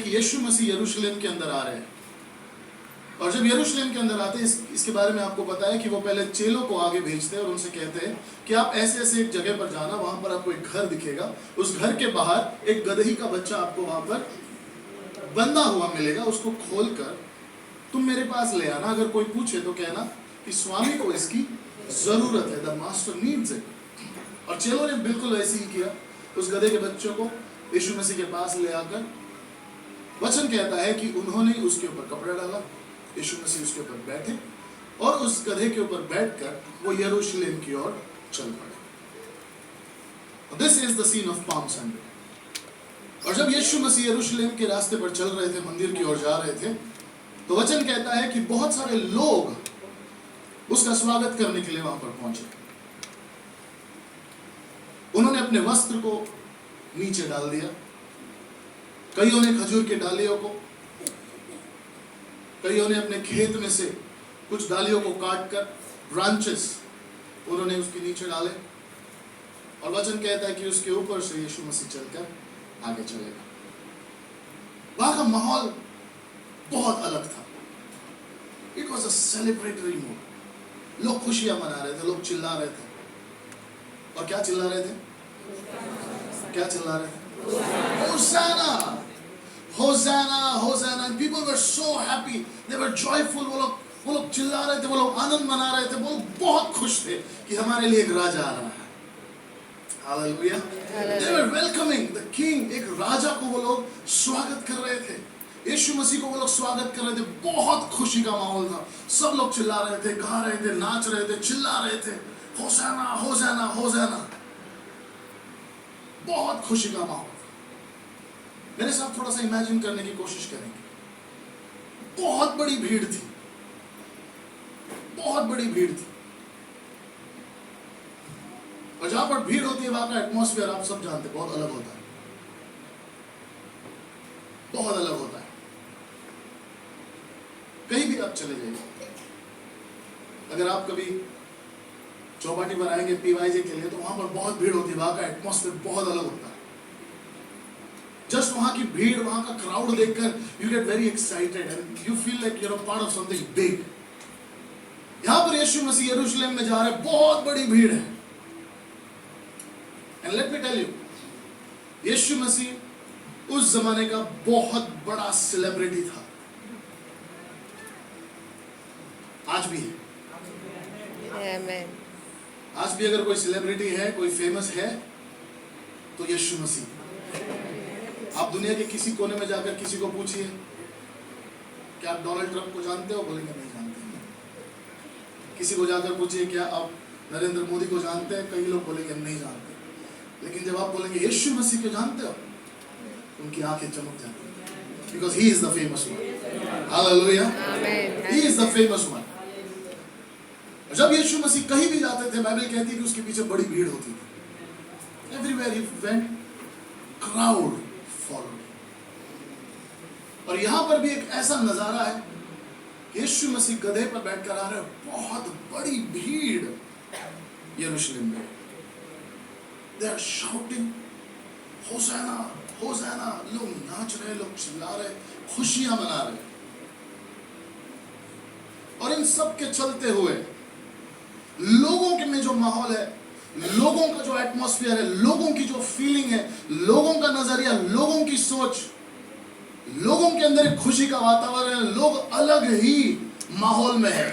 कि यीशु मसीह यरूशलेम के अंदर आ रहे हैं। और जब यरूशलेम के अंदर आते हैं, इसके बारे में आपको पता है कि वो पहले चेलों को आगे भेजते हैं और उनसे कहते हैं कि आप ऐसे ऐसे एक जगह पर जाना, वहां पर आपको एक घर दिखेगा, उस घर के बाहर एक गदही का बच्चा आपको वहां पर बंधा हुआ मिलेगा, उसको खोलकर तुम मेरे पास ले आना। अगर कोई पूछे तो कहना कि स्वामी को इसकी जरूरत है, द मास्टर नीड्स इट। और चेलों ने बिल्कुल ऐसे ही किया, उस गधे के बच्चों को यीशु मसीह के पास ले आकर, वचन कहता है कि उन्होंने उसके ऊपर कपड़ा डाला, यीशु मसीह उसके ऊपर बैठे और उस गधे के ऊपर बैठकर वो यरूशलेम की ओर चल पड़े। This is the scene of palm Sunday. और जब यीशु मसीह यरूशलेम के रास्ते पर चल रहे थे, मंदिर की ओर जा रहे थे, तो वचन कहता है कि बहुत सारे लोग उसका स्वागत करने के लिए वहां पर पहुंचे। उन्होंने अपने वस्त्र को नीचे डाल दिया, कईयों ने खजूर की डालियों को, कईयों ने अपने खेत में से कुछ डालियों को काटकर ब्रांचेस उन्होंने उसके नीचे डाले। और वचन कहता है कि उसके ऊपर से यीशु मसीह चलकर आगे चलेगा। वहां का माहौल बहुत अलग था। It was a celebratory mood. लोग खुशियां मना रहे थे, लोग चिल्ला रहे थे। और क्या चिल्ला रहे थे? क्या चिल्ला रहे थे? Hosanna, hosanna, hosanna. People were so happy, they were joyful. वो लोग चिल्ला रहे थे, वो लोग आनंद मना रहे थे, वो लोग बहुत खुश थे कि हमारे लिए एक राजा आ रहा है। Hallelujah. They were welcoming the king। एक राजा को वो लोग स्वागत कर रहे थे, यीशु मसीह को वो लोग स्वागत कर रहे थे। बहुत खुशी का माहौल था, सब लोग चिल्ला रहे थे, गा रहे थे, नाच रहे थे, चिल्ला रहे थे, होसाना, होसाना, होसाना। बहुत खुशी का माहौल। मेरे साथ थोड़ा सा इमेजिन करने की कोशिश करेंगे। बहुत बड़ी भीड़ थी, बहुत बड़ी भीड़ थी। और जहां पर भीड़ होती है वहां का एटमॉस्फेयर आप सब जानते हैं, बहुत अलग होता है, बहुत अलग होता है। कहीं भी आप चले जाइए, अगर आप कभी चौपाटी पर आएंगे पीवाईजे के लिए, तो वहां पर बहुत भीड़ होती है, वहां का एटमॉस्फेयर बहुत अलग होता है। जस्ट वहां की भीड़, वहां का क्राउड देखकर you get very excited and you feel like you are part of something big. यहां पर यीशु मसीह यरूशलेम में जा रहे हैं, बहुत बड़ी भीड़ है। And let me tell you, Yeshu Masih उस जमाने का बहुत बड़ा सेलिब्रिटी था, आज भी है। आमीन। आज भी अगर कोई सेलिब्रिटी है, कोई फेमस है, तो यीशु मसीह। आप दुनिया के किसी कोने में जाकर किसी को पूछिए क्या आप डोनाल्ड ट्रंप को जानते हो, बोलेंगे नहीं जानते। किसी को जाकर पूछिए क्या आप नरेंद्र मोदी को जानते हैं, कई लोग बोलेंगे नहीं जानते। लेकिन जब आप बोलेंगे यीशु मसीह को जानते हो, उनकी आंखें चमक जाती हैं, because he is the famous one. Hallelujah, he is the famous one. जब यीशु मसीह कहीं भी जाते थे, बाइबल कहती है कि उसके पीछे बड़ी भीड़ होती थी। Everywhere he went, crowd followed. और यहां पर भी एक ऐसा नजारा है कि यीशु मसीह गधे पर बैठकर आ रहे हैं, बहुत बड़ी भीड़ यरूशलेम में। They are shouting, होसाना, होसाना। लोग नाच रहे, लोग चिल्ला रहे, खुशियां मना रहे। और इन सब के चलते हुए लोगों के में जो माहौल है, लोगों का जो एटमॉस्फेयर है, लोगों की जो फीलिंग है, लोगों का नजरिया, लोगों की सोच, लोगों के अंदर एक खुशी का वातावरण है, लोग अलग ही माहौल में है।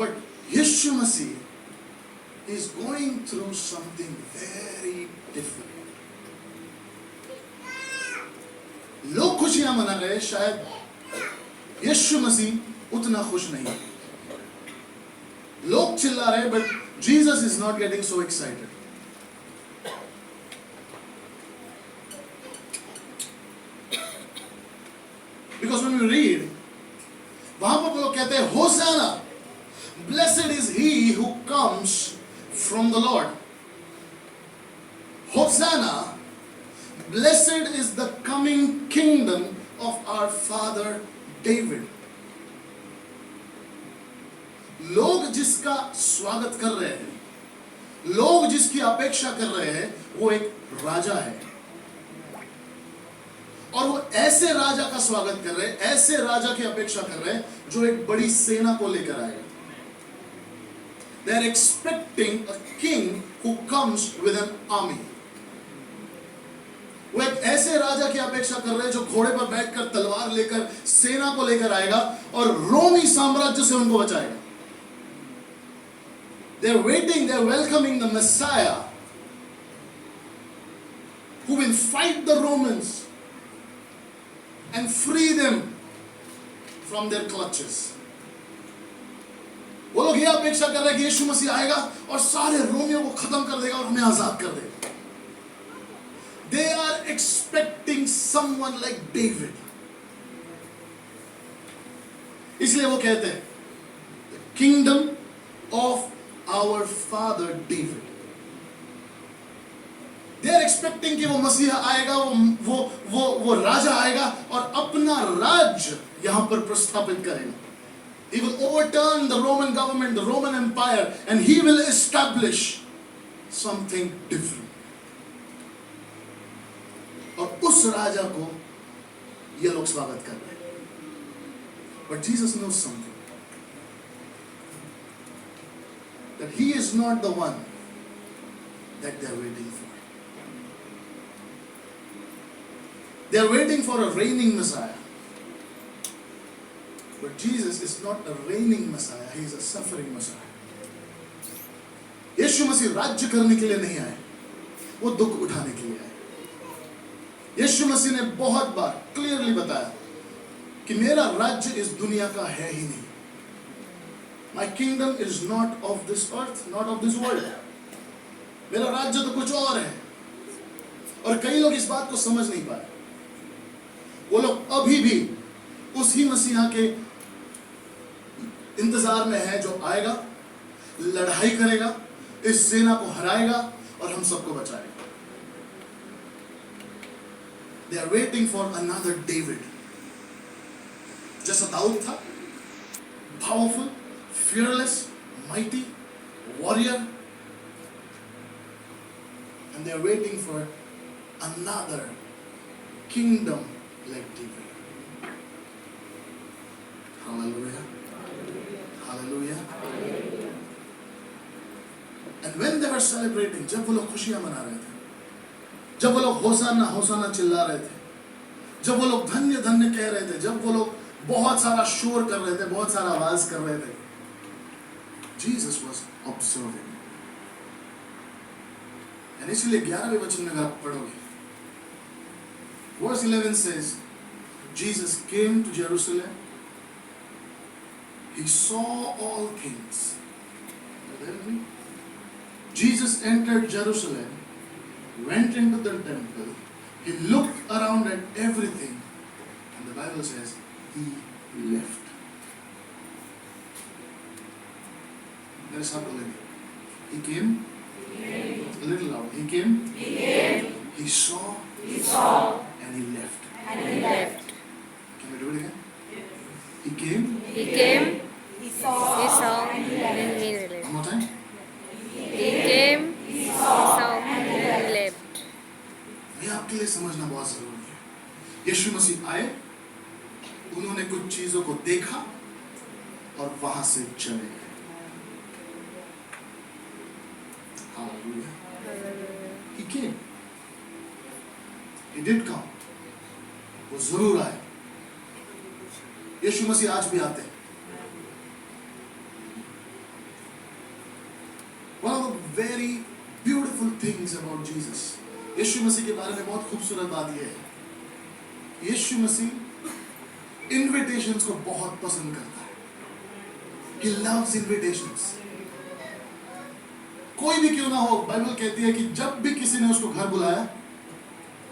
But Yeshu Masih is going through something very different. लोग खुशियां मना रहे, शायद यीशु मसीह उतना खुश नहीं। लोग चिल्ला रहे, but Jesus is not getting so excited. Because when we read, वहां पर लोग कहते हैं होसाना, blessed is he who comes from the Lord. Hosanna, blessed is the coming kingdom of our father David. लोग जिसका स्वागत कर रहे हैं, लोग जिसकी अपेक्षा कर रहे हैं, वो एक राजा है। और वो ऐसे राजा का स्वागत कर रहे हैं, ऐसे राजा की अपेक्षा कर रहे हैं जो एक बड़ी सेना को लेकर आएगा. They are expecting a king who comes with an army. वो एक ऐसे राजा की अपेक्षा कर रहे हैं जो घोड़े पर बैठकर तलवार लेकर सेना को लेकर आएगा और रोमी साम्राज्य से उनको बचाएगा. They are waiting, they are welcoming the Messiah who will fight the Romans and free them from their clutches. वो लोग ये अपेक्षा कर रहे हैं कि यीशु मसीह आएगा और सारे रोमियों को खत्म कर देगा और हमें आजाद कर देगा. They are expecting someone like David. इसलिए वो कहते हैं the kingdom of our father David. They are expecting कि वो मसीहा आएगा, वो राजा आएगा और अपना राज्य यहां पर प्रस्थापित करेगा. He will overturn the Roman government, the Roman Empire, and he will establish something different. और उस राजा को ये लोग स्वागत कर रहे हैं. But Jesus knows something. That he is not the one that they are waiting for. They are waiting for a reigning Messiah. But Jesus is not a reigning Messiah, he is a suffering Messiah. यीशु मसीह राज्य करने के लिए नहीं आए, वो दुख उठाने के लिए आए. यीशु मसीह ने बहुत बार क्लियरली बताया कि मेरा राज्य इस दुनिया का है ही नहीं. My kingdom is not of this earth, not of this world. मेरा राज्य तो कुछ और है. और कई लोग इस बात को समझ नहीं पाए. वो लोग अभी भी उसी मसीहा के इंतजार में है जो आएगा, लड़ाई करेगा, इस सेना को हराएगा और हम सबको बचाएगा. They are waiting for another David. जैसा दाऊद था, powerful, fearless, mighty, warrior, and they are waiting for another kingdom like David. Hallelujah. Hallelujah. And when they were celebrating, जब वो लोग खुशियां मना रहे थे, जब वो लोग होसाना होसाना चिल्ला रहे थे, जब वो लोग धन्य धन्य कह रहे थे, जब वो लोग बहुत सारा शोर कर रहे थे, बहुत सारा आवाज कर रहे थे, Jesus was observing. And इसलिए 11वें वचन में अगर आप पढ़ोगे, verse 11 says, Jesus came to Jerusalem. He saw all things. Are you there with me? Jesus entered Jerusalem, went into the temple. He looked around at everything, and the Bible says he left. मेरे साथ बोलेंगे. He came. A little loud. He came. He saw. And he left. Can we do it again? He came. He saw, and he left. One more time. He came, he saw, and he left. ये आपके लिए समझना बहुत जरूरी है. यीशु मसीह आए, उन्होंने कुछ चीजों को देखा और वहां से चले गए. Hallelujah. He came. He did come. वो जरूर आए. यीशु मसीह आज भी आते हैं. One of the very beautiful things about Jesus, यीशु मसीह के बारे में बहुत खूबसूरत बात यह है, यीशु मसीह इनविटेशंस को बहुत पसंद करता है. He loves invitations. कोई भी क्यों ना हो, बाइबल कहती है कि जब भी किसी ने उसको घर बुलाया,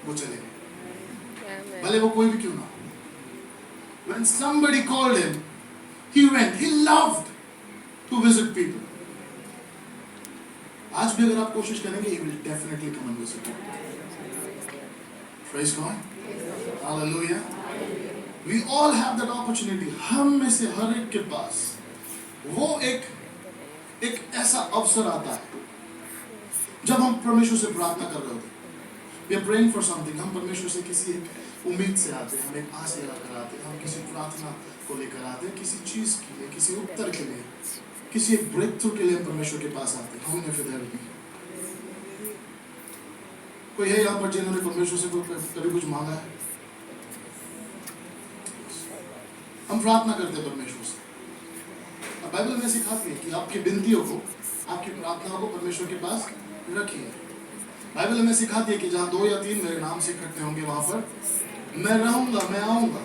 वो चले गए, भले वो कोई भी क्यों ना हो. When somebody called him, he went. He loved to visit people. आज भी अगर आप कोशिश करेंगे, he will definitely come and visit you. Praise God. Hallelujah. We all have that opportunity. हम में से हर एक के पास वो एक ऐसा अवसर आता है जब हम परमेश्वर से प्रार्थना कर रहे होते, We are praying for something. हम परमेश्वर से किसी उम्मीद से आते हैं, हम एक आस लगा कर आते हैं, हम किसी प्रार्थना को लेकर आते हैं, किसी चीज के लिए, किसी उत्तर के लिए, किसी एक ब्रेक थ्रू के लिए हम परमेश्वर के पास आते हैं. हमने फिर भी कोई है यहाँ पर जिन्होंने परमेश्वर से कभी कुछ मांगा है? हम प्रार्थना करते हैं परमेश्वर से. अब बाइबल में सिखाती है कि आपकी विनतियों को, आपकी प्रार्थनाओं को परमेश्वर के पास रखिए. बाइबल में सिखाती है कि जहाँ 2 या 3 मेरे नाम से इकट्ठे होंगे वहां पर मैं रहूंगा, मैं आऊंगा.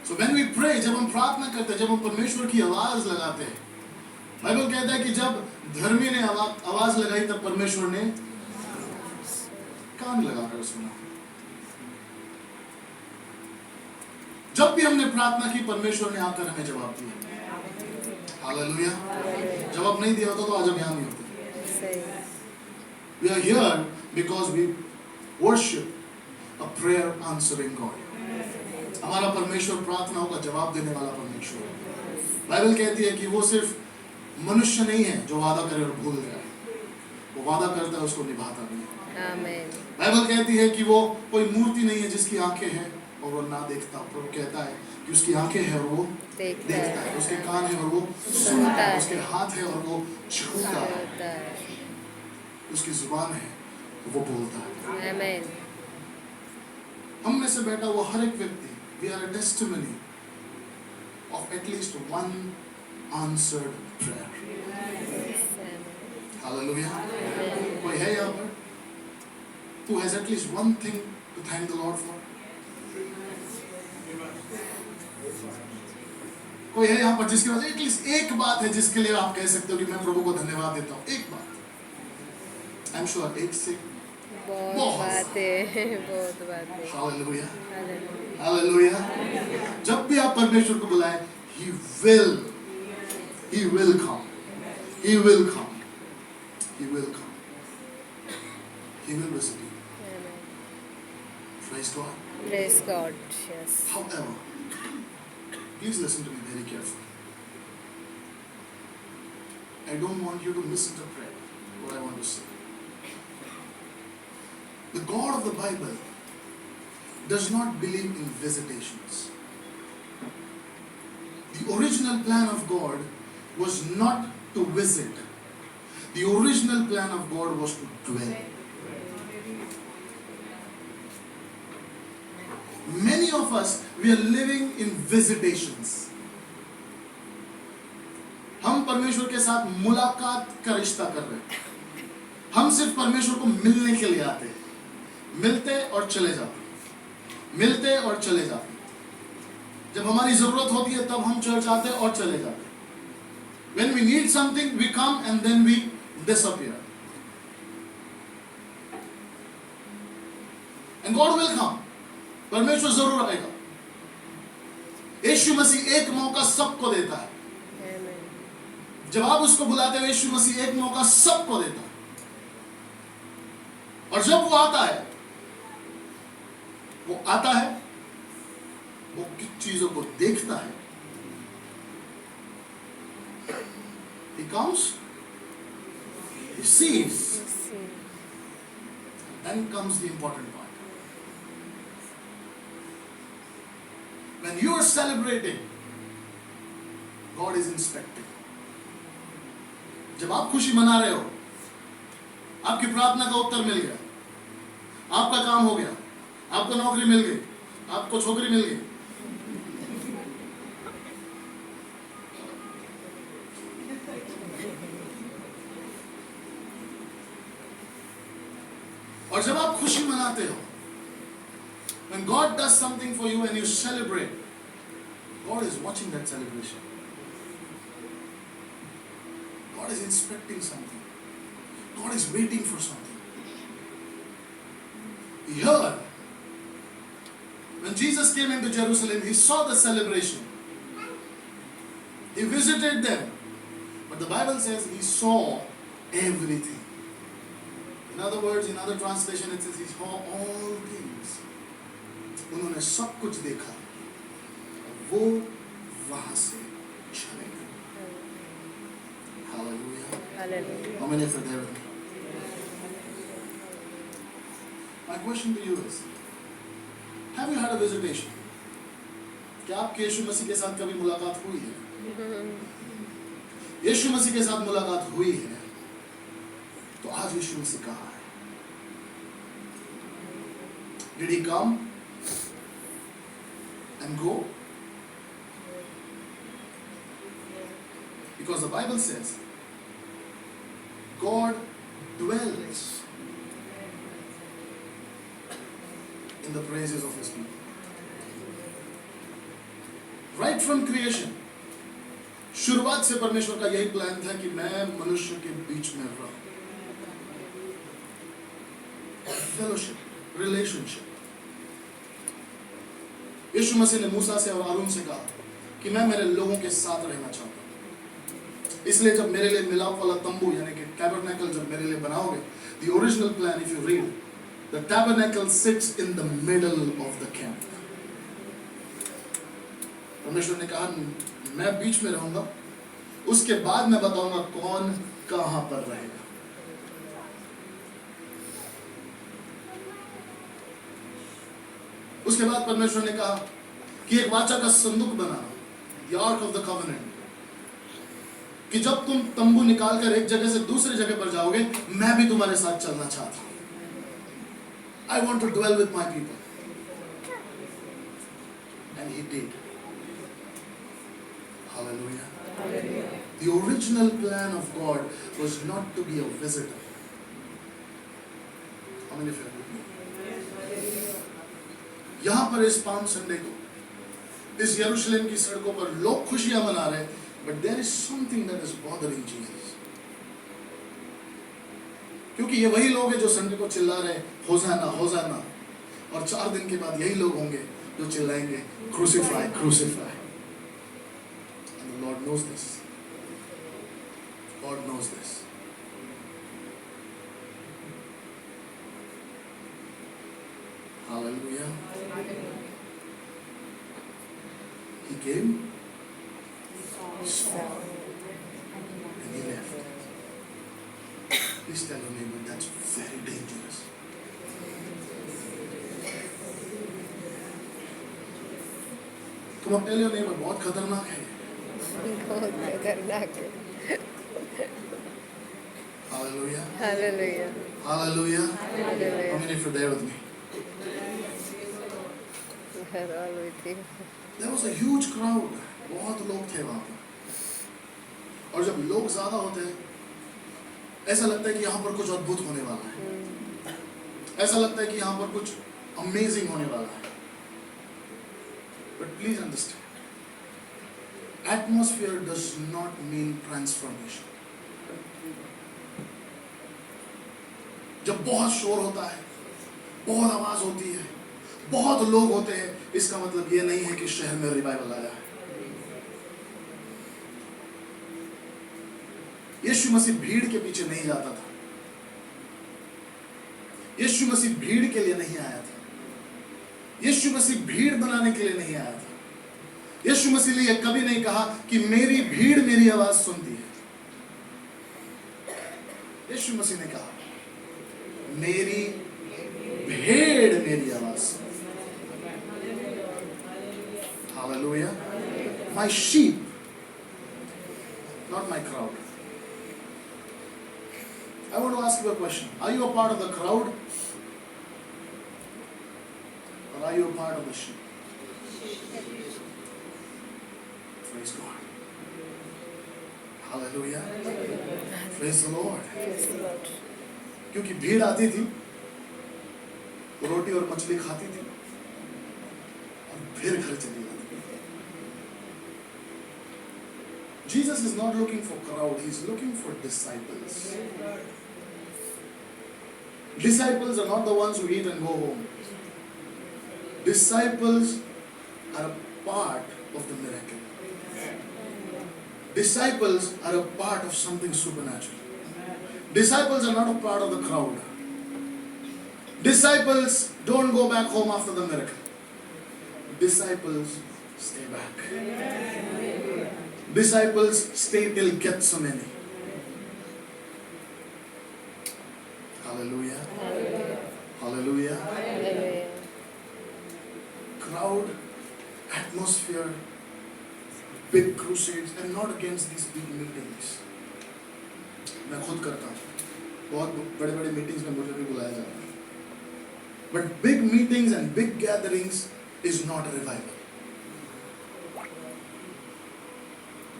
So when we pray, जब हम प्रार्थना करते हैं, जब हम परमेश्वर की आवाज लगाते हैं, बाइबल कहता है कि जब धर्मी ने आवाज लगाई तब परमेश्वर ने कान लगाकर सुना. जब भी हमने प्रार्थना की परमेश्वर ने आकर हमें जवाब दिया. हालेलुया. जवाब नहीं दिया होता तो आज हम यहाँ नहीं होते. We are here because we worship a prayer answering God. हमारा परमेश्वर प्रार्थनाओं का जवाब देने वाला परमेश्वर है. बाइबल कहती है कि वो सिर्फ मनुष्य नहीं है जो वादा करे और भूल जाए. वो वादा करता है, उसको निभाता भी है. आमीन. बाइबल कहती है कि वो कोई मूर्ति नहीं है जिसकी आंखें हैं और वो ना देखता. पर वो कहता है कि उसकी आंखें हैं और वो देखता है, उसके कान हैं और वो सुनता है, उसके हाथ है और वो छूता है, उसकी जुबान है वो बोलता है. आमीन. हम में से बैठा हुआ हर एक व्यक्ति, we are a testimony of at least one answered prayer. Hallelujah. कोई है यहाँ पर who has at least one thing to thank the Lord for? कोई है यहाँ पर जिसके पास एटलीस्ट एक बात है जिसके लिए आप कह सकते हो कि मैं प्रभु को धन्यवाद देता हूँ? एक बात. आई एम श्योर एक से बहुत बातें. हालेलुया. हालेलुया. जब भी आप परमेश्वर को बुलाएं, he will come. He will come. He will come. He will visit you. Praise God. Praise God. Yes. However, please listen to me very carefully. I don't want you to misinterpret what I want to say. The God of the Bible does not believe in visitations. The original plan of God was not to visit. The original plan of God was to dwell. Many of us, we are living in visitations. हम परमेश्वर के साथ मुलाकात का रिश्ता कर रहे हैं. हम सिर्फ परमेश्वर को मिलने के लिए आते हैं. मिलते और चले जाते, मिलते और चले जाते. जब हमारी जरूरत होती है तब हम चर्च आते और चले जाते. When we need something, we come and then we disappear. And God will come. परमेश्वर जरूर आएगा. यीशु मसीह एक मौका सबको देता है. जब आप उसको बुलाते हो, यीशु मसीह एक मौका सबको देता है. और जब वो आता है, वो किन चीजों को देखता है. He comes, he sees, then comes the important part. When you are celebrating, God is inspecting. जब आप खुशी मना रहे हो, आपकी प्रार्थना का उत्तर मिल गया, आपका काम हो गया, आपको नौकरी मिल गई, आपको छोकरी मिल गई, और जब आप खुशी मनाते हो, when God does something for you and you celebrate, God is watching that celebration. God is inspecting something. God is waiting for something. Here, when Jesus came into Jerusalem, he saw the celebration. He visited them. But the Bible says he saw everything. In other words, in other translation, it says he saw all things. उन्होंने सब कुछ देखा, वो वहां से चले गए. Hallelujah. Hallelujah. How many for there? question to you is, have you had a visitation? क्या आपके यीशु मसीह के साथ कभी मुलाकात हुई है? यीशु मसीह के साथ मुलाकात हुई है तो आज यीशु मसीह कहाँ है? Did he come and go? Because the Bible says God dwells in the praises of his people. Right from creation, शुरुआत से परमेश्वर का यही प्लान था कि मैं मनुष्य के बीच में रहूं. Fellowship, relationship. यीशु मसीह ने मूसा से और हारून से कहा कि मैं मेरे लोगों के साथ रहना चाहता हूं. इसलिए जब मेरे लिए मिलाप वाला तंबू यानी कि टैबरनेकल जब मेरे लिए बनाओगे, the original plan, if you read, the tabernacle sits in the middle of the camp. परमेश्वर ने कहा मैं बीच में रहूंगा, उसके बाद मैं बताऊंगा कौन कहां पर रहेगा. उसके बाद परमेश्वर ने कहा कि एक वाचा का संदूक बना, the ark of the covenant, कि जब तुम तंबू निकालकर एक जगह से दूसरी जगह पर जाओगे, मैं भी तुम्हारे साथ चलना चाहता हूं. I want to dwell with my people. And he did. Hallelujah. Hallelujah. The original plan of God was not to be a visitor. How many of you agree? यहाँ पर इस पाम संडे को इस यरूशलेम की सड़कों पर लोग खुशियां मना रहे हैं, but there is something that is bothering Jesus. क्योंकि ये वही लोग हैं जो संडे को चिल्ला रहे होसाना होसाना, और 4 दिन के बाद यही लोग होंगे जो चिल्लाएंगे crucify crucify. And the Lord knows this. God knows this. Hallelujah. He came, he saw, and he left. Please tell your neighbor, that's very dangerous. Come on, tell your neighbor, बहुत खतरनाक है. बहुत खतरनाक है. Hallelujah. Hallelujah. Hallelujah. How Hallelujah. many of you are there with me? We are all with you. There was a huge crowd. बहुत लोग थे वहाँ पर. और जब लोग ज़्यादा होते हैं, ऐसा लगता है कि यहाँ पर कुछ अद्भुत होने वाला है. ऐसा लगता है कि यहाँ पर कुछ amazing होने वाला है. But please understand, atmosphere does not mean transformation. जब बहुत शोर होता है, बहुत आवाज होती है, बहुत लोग होते हैं, इसका मतलब ये नहीं है कि शहर में रिवाइवल आया है. यीशु मसीह भीड़ के पीछे नहीं जाता था. यीशु मसीह भीड़ के लिए नहीं आया था. यीशु मसीह भीड़ बनाने के लिए नहीं आया था. यीशु मसीह ने यह कभी नहीं कहा कि मेरी भीड़ मेरी आवाज सुनती है. यीशु मसीह ने कहा मेरी भेड़ मेरी आवाज सुनती है. Hallelujah. My sheep, not my crowd. I want to ask you a question. Are you a part of the crowd? Or are you a part of the sheep? Praise God. Hallelujah. Praise the Lord. Praise the Lord. क्योंकि भीड़ आती थी, रोटी और मछली खाती थी और फिर घर चली जाती थी. Jesus is not looking for crowd, he is looking for disciples. Disciples are not the ones who eat and go home. Disciples are a part of the miracle. Disciples are a part of something supernatural. Disciples are not a part of the crowd. Disciples don't go back home after the miracle. Disciples stay back. Disciples stay till Gethsemane. Hallelujah. Hallelujah. Hallelujah. Crowd, atmosphere, big crusades. I'm not against these big meetings. मैं खुद करता हूँ, बहुत बड़े बड़े meetings में मुझे भी बुलाया जाता है. But big meetings and big gatherings is not a revival.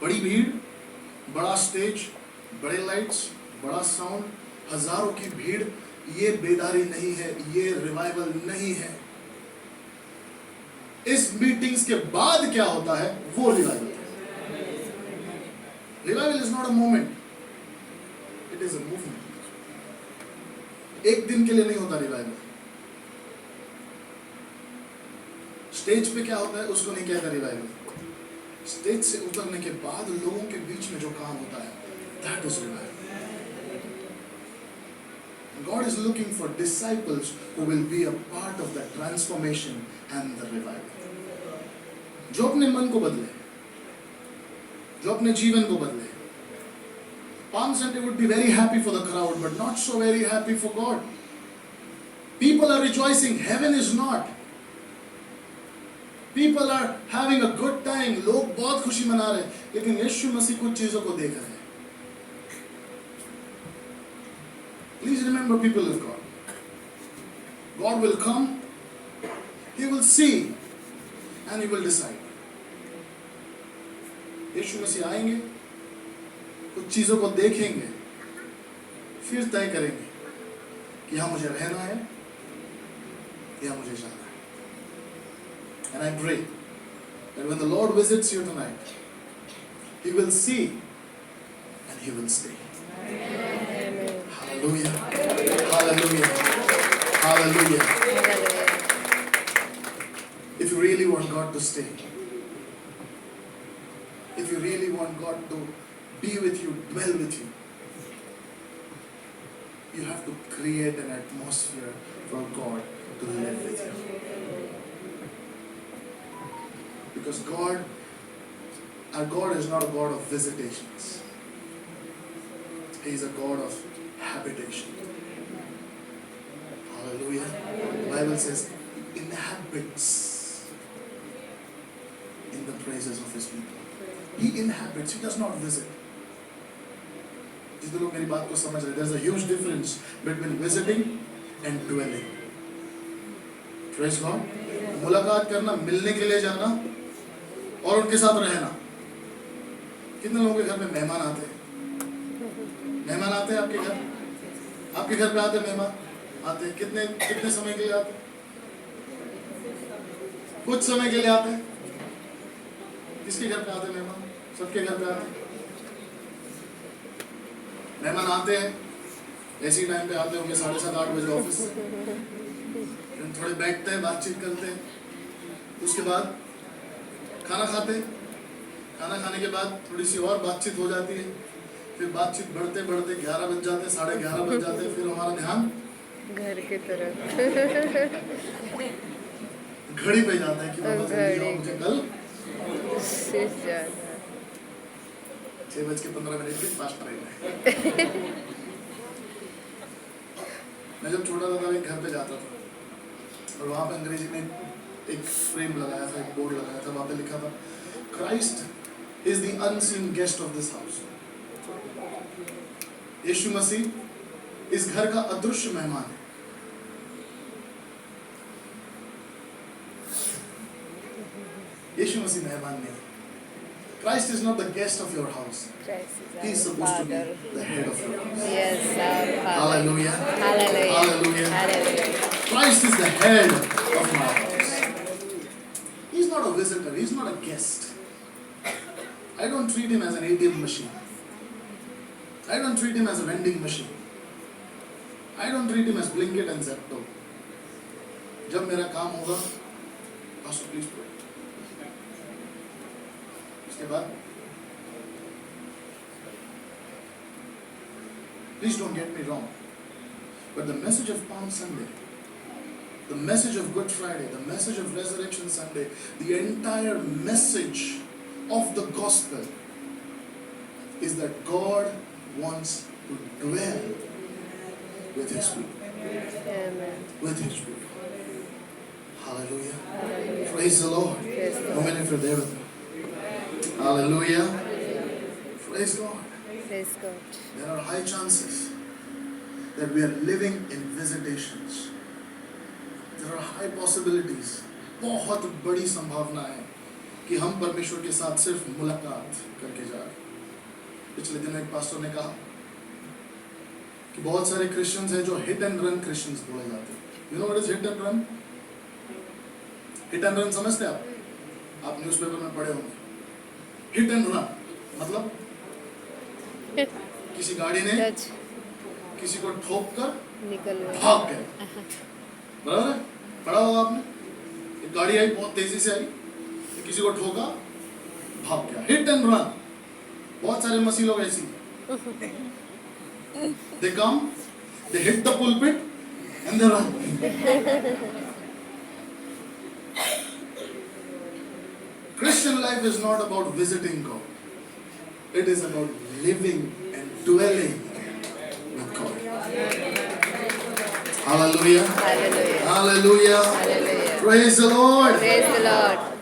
बड़ी भीड़, बड़ा स्टेज, बड़े लाइट्स, बड़ा साउंड, हजारों की भीड़, ये बेदारी नहीं है, ये रिवाइवल नहीं है. इस मीटिंग्स के बाद क्या होता है वो रिवाइवल है. Revival is not a moment, it is a movement. एक दिन के लिए नहीं होता रिवाइवल. स्टेज पे क्या होता है उसको नहीं कहता रिवाइवल. स्टेज से उतरने के बाद लोगों के बीच में जो काम होता है, that is revival. God is looking for disciples who will be a part of the transformation and the revival. जो अपने मन को बदले, जो अपने जीवन को बदले. Palm Sunday would be very happy for the crowd, but not so very happy for God. People are rejoicing, heaven is not. People are having a good time, लोग बहुत खुशी मना रहे हैं, लेकिन यीशु मसीह कुछ चीजों को देख रहे हैं. Please remember, people of God. God will come, He will see, and He will decide. यीशु मसीह आएंगे, कुछ चीजों को देखेंगे, फिर तय करेंगे कि यहाँ मुझे रहना है या मुझे जाना है. And I pray that when the Lord visits you tonight, He will see and He will stay. Hallelujah. Hallelujah. Hallelujah. If you really want God to stay, if you really want God to be with you, dwell with you, you have to create an atmosphere for God to live with you. Because our God is not a God of visitations. He is a God of habitation. Hallelujah. The Bible says He inhabits in the praises of His people. He inhabits, He does not visit. जितने लोग मेरी बात को समझ रहे हैं, there's a huge difference between visiting and dwelling. Praise God. मुलाकात करना, मिलने के लिए जाना और उनके साथ रहना. कितने लोगों के घर में मेहमान आते हैं? मेहमान आते हैं आपके घर? आपके घर पे आते मेहमान? आते हैं. कितने समय के लिए आते हैं? कुछ समय के लिए आते हैं. किसके घर पे आते मेहमान? सबके घर पे आते हैं. मेहमान आते हैं, ऐसी टाइम पे आते होंगे 7:30-8 बजे ऑफिस से. थोड़े बैठते हैं, बातचीत करते हैं, उसके बाद खाना खाते हैं. खाना खाने के बाद थोड़ी सी और बातचीत हो जाती है. फिर बातचीत बढ़ते बढ़ते 11 बज जाते हैं, 11:30 बज जाते हैं. फिर हमारा ध्यान घर की तरफ. घड़ी पे जाता है कि बाबा जल्दी आओ, मुझे कल 6:15 की फास्ट ट्रेन है. मैं जब छोटा था तब एक घर पे जाता था और वहाँ पे अंग्रेजी में एक फ्रेम लगाया था, एक बोर्ड लगाया था. वहाँ पे लिखा था, Christ is the unseen guest of this house. यीशु मसीह इस घर का अदृश्य मेहमान है. यीशु मसीह मेहमान नहीं. Christ is not the guest of your house. He is supposed to be the head of your house. Yes, our Father. Hallelujah. Hallelujah. Hallelujah. Hallelujah. Christ is the head of my house. He is not a visitor. He is not a guest. I don't treat Him as an ATM machine. I don't treat Him as a vending machine. I don't treat Him as Blinkit and Zepto. जब मेरा काम होगा, Pastor please pray. उसके बाद, please don't get me wrong, but the message of Palm Sunday, the message of Good Friday, the message of Resurrection Sunday, the entire message of the gospel is that God wants to dwell with His people. Amen. with His people. Hallelujah. Praise the Lord. Praise the How many of you are there with me? Hallelujah. Praise God. Praise God. There are high chances that we are living in visitations. There are high possibilities. बहुत बड़ी संभावना है कि हम परमेश्वर के साथ सिर्फ मुलाकात करके जा रहे हैं। पिछले दिनों एक पास्टर ने कहा कि बहुत सारे क्रिश्चियंस हैं जो हिट एंड रन क्रिश्चियंस बोले जाते हैं। You know what is hit and run? Hit and run समझते हैं आप न्यूज़पेपर में पढ़े होंगे। हिट एंड रन मतलब किसी गाड़ी ने Touch. किसी को ठोक कर निकल गए. भाग गए। बराबर है? पढ़ा होगा आपने। एक गाड़ी आई बहुत तेजी से आई, किसी को ठोका, भाग गया। Hit and run. बहुत सारे मसीह लोग ऐसी हैं। They come, they hit the pulpit and they run. Christian life is not about visiting God. It is about living and dwelling with God. Hallelujah. Hallelujah. Hallelujah. Hallelujah. Praise the Lord. Praise the Lord.